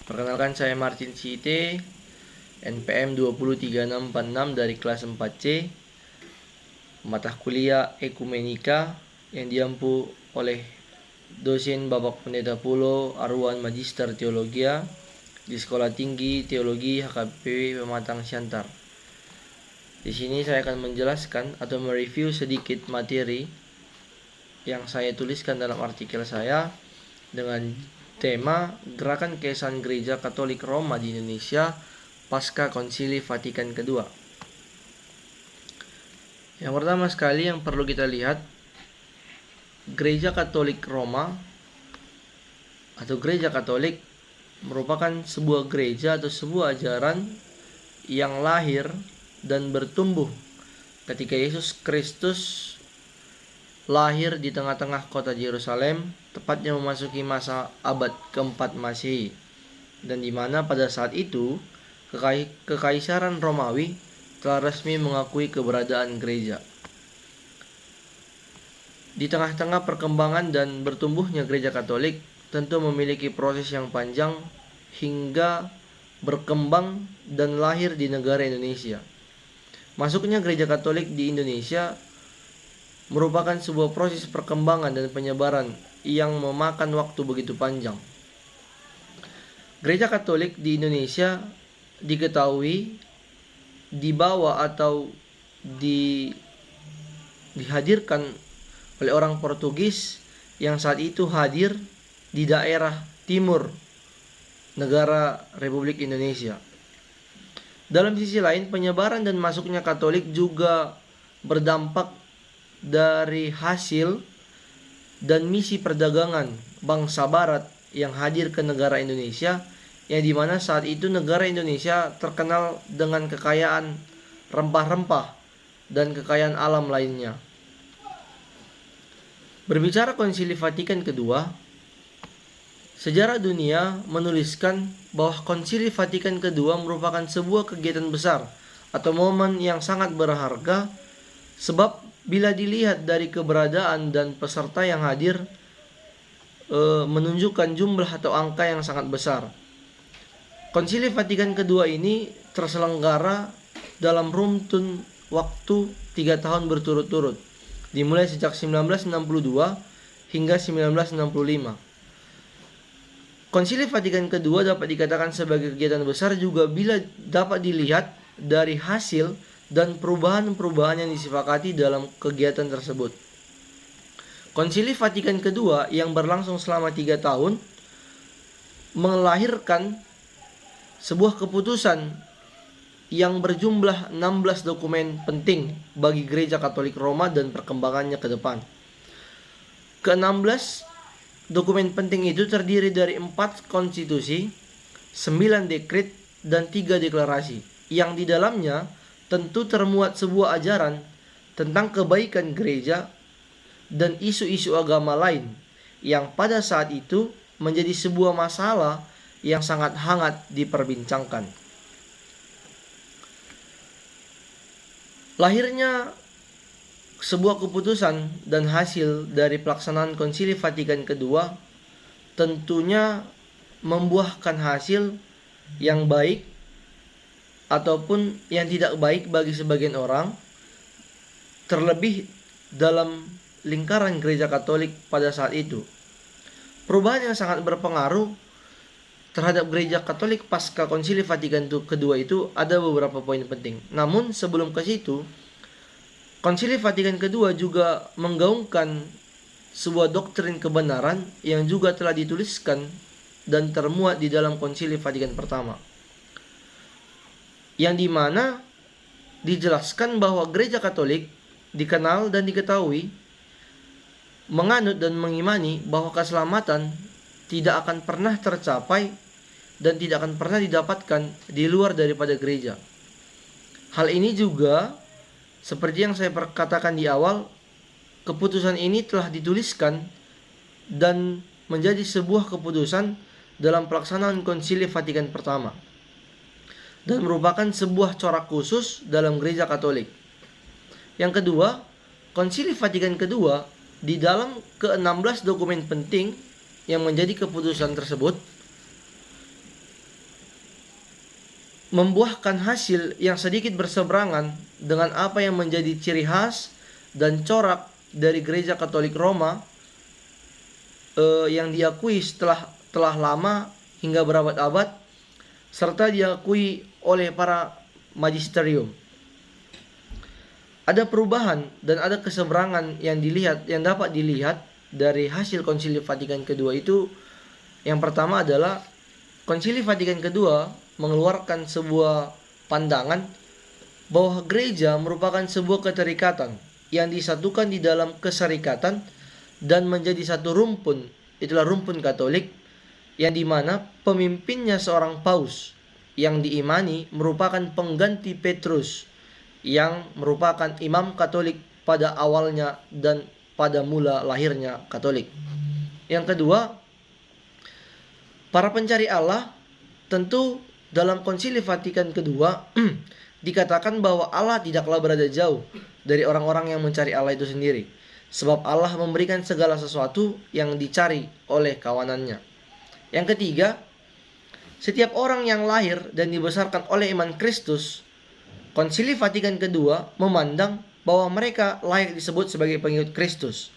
Perkenalkan, saya Martin CT, NPM 203646 dari kelas 4C, mata kuliah Ekumenika yang diampu oleh dosen Bapak Pendeta Pulo Arwan Magister Teologia di Sekolah Tinggi Teologi HKBP Pematang Siantar. Di sini saya akan menjelaskan atau mereview sedikit materi yang saya tuliskan dalam artikel saya dengan tema Gerakan Keesaan Gereja Katolik Roma di Indonesia pasca Konsili Vatikan II. Yang pertama sekali yang perlu kita lihat, Gereja Katolik Roma atau Gereja Katolik merupakan sebuah gereja atau sebuah ajaran yang lahir dan bertumbuh ketika Yesus Kristus lahir di tengah-tengah kota Yerusalem, tepatnya memasuki masa abad keempat Masehi, dan di mana pada saat itu Kekaisaran Romawi telah resmi mengakui keberadaan gereja. Di tengah-tengah perkembangan dan bertumbuhnya gereja Katolik tentu memiliki proses yang panjang hingga berkembang dan lahir di negara Indonesia. Masuknya gereja Katolik di Indonesia merupakan sebuah proses perkembangan dan penyebaran yang memakan waktu begitu panjang. Gereja Katolik di Indonesia diketahui dibawa atau dihadirkan oleh orang Portugis yang saat itu hadir di daerah timur negara Republik Indonesia. Dalam sisi lain, penyebaran dan masuknya Katolik juga berdampak dari hasil dan misi perdagangan bangsa Barat yang hadir ke negara Indonesia, yang dimana saat itu negara Indonesia terkenal dengan kekayaan rempah-rempah dan kekayaan alam lainnya. Berbicara Konsili Vatikan II, sejarah dunia menuliskan bahwa Konsili Vatikan II merupakan sebuah kegiatan besar atau momen yang sangat berharga, sebab bila dilihat dari keberadaan dan peserta yang hadir menunjukkan jumlah atau angka yang sangat besar. Konsili Vatikan II ini terselenggara dalam runtun waktu 3 tahun berturut-turut, dimulai sejak 1962 hingga 1965. Konsili Vatikan II dapat dikatakan sebagai kegiatan besar juga bila dapat dilihat dari hasil dan perubahan-perubahan yang disepakati dalam kegiatan tersebut. Konsili Vatikan II yang berlangsung selama 3 tahun melahirkan sebuah keputusan yang berjumlah 16 dokumen penting bagi Gereja Katolik Roma dan perkembangannya ke depan. Ke-16 dokumen penting itu terdiri dari 4 konstitusi, 9 dekret, dan 3 deklarasi, yang di dalamnya tentu termuat sebuah ajaran tentang kebaikan gereja dan isu-isu agama lain yang pada saat itu menjadi sebuah masalah yang sangat hangat diperbincangkan. Lahirnya sebuah keputusan dan hasil dari pelaksanaan Konsili Vatikan II tentunya membuahkan hasil yang baik ataupun yang tidak baik bagi sebagian orang, terlebih dalam lingkaran gereja Katolik pada saat itu. Perubahan yang sangat berpengaruh terhadap gereja Katolik pasca Konsili Vatikan II itu ada beberapa poin penting. Namun sebelum ke situ, Konsili Vatikan II juga menggaungkan sebuah doktrin kebenaran yang juga telah dituliskan dan termuat di dalam Konsili Vatikan I, yang dimana dijelaskan bahwa gereja Katolik dikenal dan diketahui menganut dan mengimani bahwa keselamatan tidak akan pernah tercapai dan tidak akan pernah didapatkan di luar daripada gereja. Hal ini juga seperti yang saya katakan di awal, keputusan ini telah dituliskan dan menjadi sebuah keputusan dalam pelaksanaan Konsili Vatikan I dan merupakan sebuah corak khusus dalam gereja Katolik. Yang kedua, Konsili Vatikan II di dalam ke-16 dokumen penting yang menjadi keputusan tersebut membuahkan hasil yang sedikit berseberangan dengan apa yang menjadi ciri khas dan corak dari Gereja Katolik Roma yang diakui telah lama hingga berabad-abad serta diakui oleh para magisterium. Ada perubahan dan ada keseberangan yang dapat dilihat dari hasil Konsili Vatikan kedua itu. Yang pertama adalah Konsili Vatikan kedua mengeluarkan sebuah pandangan bahwa gereja merupakan sebuah keterikatan yang disatukan di dalam keserikatan dan menjadi satu rumpun. Itulah rumpun Katolik, yang dimana pemimpinnya seorang paus yang diimani merupakan pengganti Petrus yang merupakan imam Katolik pada awalnya dan pada mula lahirnya Katolik. Yang kedua, para pencari Allah tentu dalam Konsili Vatikan kedua dikatakan bahwa Allah tidaklah berada jauh dari orang-orang yang mencari Allah itu sendiri, sebab Allah memberikan segala sesuatu yang dicari oleh kawanannya. Yang ketiga, setiap orang yang lahir dan dibesarkan oleh iman Kristus, Konsili Vatikan kedua memandang bahwa mereka layak disebut sebagai pengikut Kristus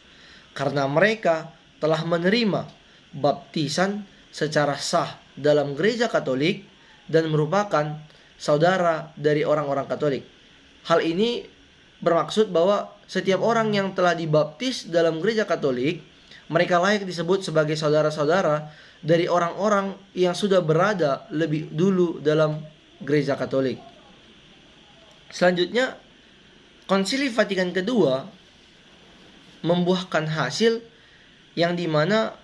karena mereka telah menerima baptisan secara sah dalam gereja Katolik dan merupakan saudara dari orang-orang Katolik. Hal ini bermaksud bahwa setiap orang yang telah dibaptis dalam gereja Katolik, mereka layak disebut sebagai saudara-saudara dari orang-orang yang sudah berada lebih dulu dalam gereja Katolik. Selanjutnya, Konsili Vatikan kedua membuahkan hasil yang dimana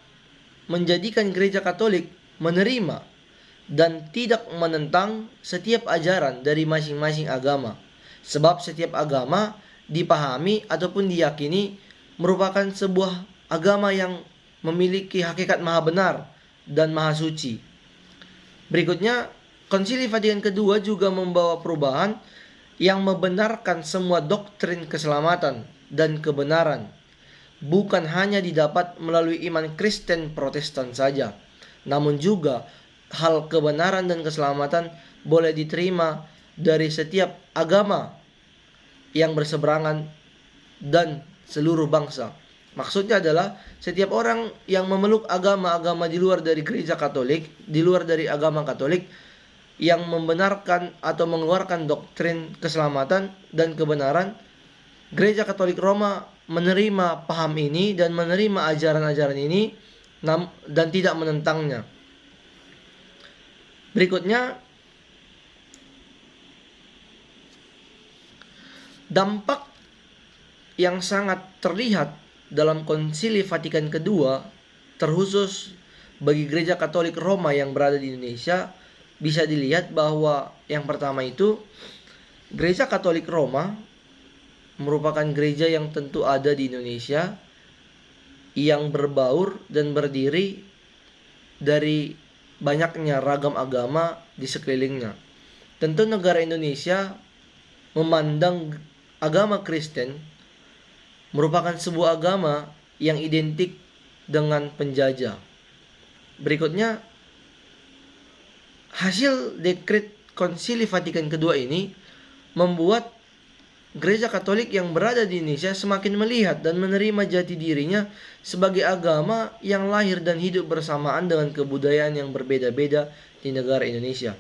menjadikan gereja Katolik menerima dan tidak menentang setiap ajaran dari masing-masing agama. Sebab setiap agama dipahami ataupun diyakini merupakan sebuah agama yang memiliki hakikat maha benar dan maha suci. Berikutnya, Konsili Vatikan kedua juga membawa perubahan yang membenarkan semua doktrin keselamatan dan kebenaran. Bukan hanya didapat melalui iman Kristen Protestan saja, namun juga hal kebenaran dan keselamatan boleh diterima dari setiap agama yang berseberangan dan seluruh bangsa. Maksudnya adalah setiap orang yang memeluk agama-agama di luar dari gereja Katolik, di luar dari agama Katolik, yang membenarkan atau mengeluarkan doktrin keselamatan dan kebenaran, Gereja Katolik Roma menerima paham ini dan menerima ajaran-ajaran ini dan tidak menentangnya. Berikutnya, dampak yang sangat terlihat dalam Konsili Vatikan kedua, terkhusus bagi Gereja Katolik Roma yang berada di Indonesia, bisa dilihat bahwa yang pertama itu, Gereja Katolik Roma merupakan gereja yang tentu ada di Indonesia, yang berbaur dan berdiri dari banyaknya ragam agama di sekelilingnya. Tentu negara Indonesia memandang agama Kristen merupakan sebuah agama yang identik dengan penjajah. Berikutnya, hasil dekret Konsili Vatikan kedua ini membuat Gereja Katolik yang berada di Indonesia semakin melihat dan menerima jati dirinya sebagai agama yang lahir dan hidup bersamaan dengan kebudayaan yang berbeda-beda di negara Indonesia.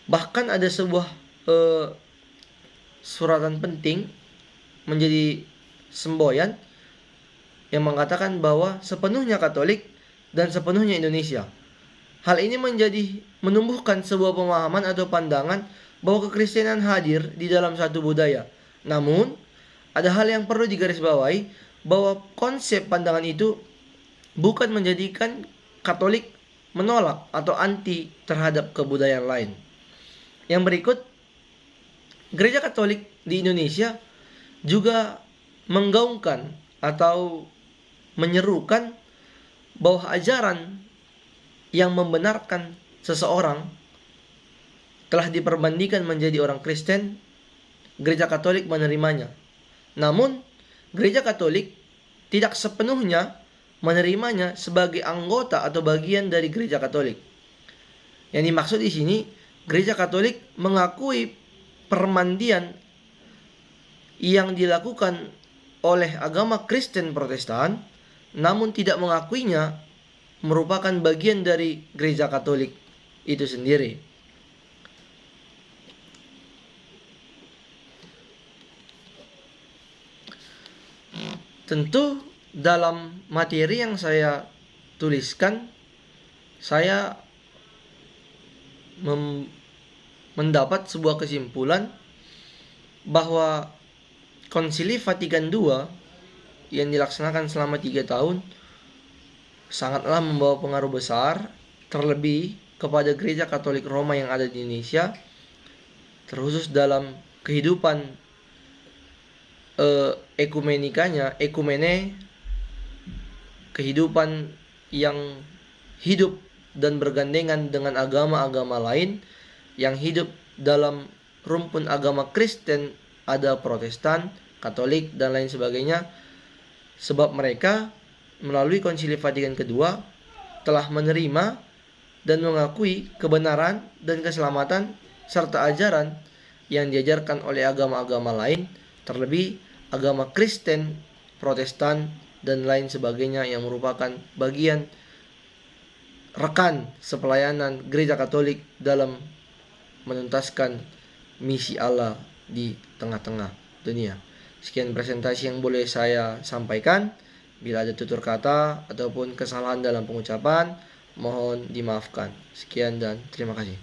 Bahkan ada sebuah suratan penting menjadi semboyan yang mengatakan bahwa sepenuhnya Katolik dan sepenuhnya Indonesia. Hal ini menumbuhkan sebuah pemahaman atau pandangan bahwa kekristenan hadir di dalam satu budaya. Namun, ada hal yang perlu digarisbawahi, bahwa konsep pandangan itu bukan menjadikan Katolik menolak atau anti terhadap kebudayaan lain. Yang berikut, Gereja Katolik di Indonesia juga menggaungkan atau menyerukan bahwa ajaran yang membenarkan seseorang telah diperbandingkan menjadi orang Kristen, Gereja Katolik menerimanya. Namun, Gereja Katolik tidak sepenuhnya menerimanya sebagai anggota atau bagian dari Gereja Katolik. Yang dimaksud di sini, Gereja Katolik mengakui permandian yang dilakukan oleh agama Kristen Protestan, namun tidak mengakuinya merupakan bagian dari Gereja Katolik itu sendiri. Tentu dalam materi yang saya tuliskan, saya mendapat sebuah kesimpulan bahwa Konsili Vatikan II yang dilaksanakan selama 3 tahun sangatlah membawa pengaruh besar, terlebih kepada Gereja Katolik Roma yang ada di Indonesia, terkhusus dalam kehidupan ekumene, kehidupan yang hidup dan bergandengan dengan agama-agama lain, yang hidup dalam rumpun agama Kristen, ada Protestan, Katolik, dan lain sebagainya. Sebab mereka melalui Konsili Vatikan II telah menerima dan mengakui kebenaran dan keselamatan serta ajaran yang diajarkan oleh agama-agama lain, terlebih agama Kristen, Protestan, dan lain sebagainya yang merupakan bagian rekan sepelayanan Gereja Katolik dalam menuntaskan misi Allah di tengah-tengah dunia. Sekian presentasi yang boleh saya sampaikan. Bila ada tutur kata ataupun kesalahan dalam pengucapan, mohon dimaafkan. Sekian dan terima kasih.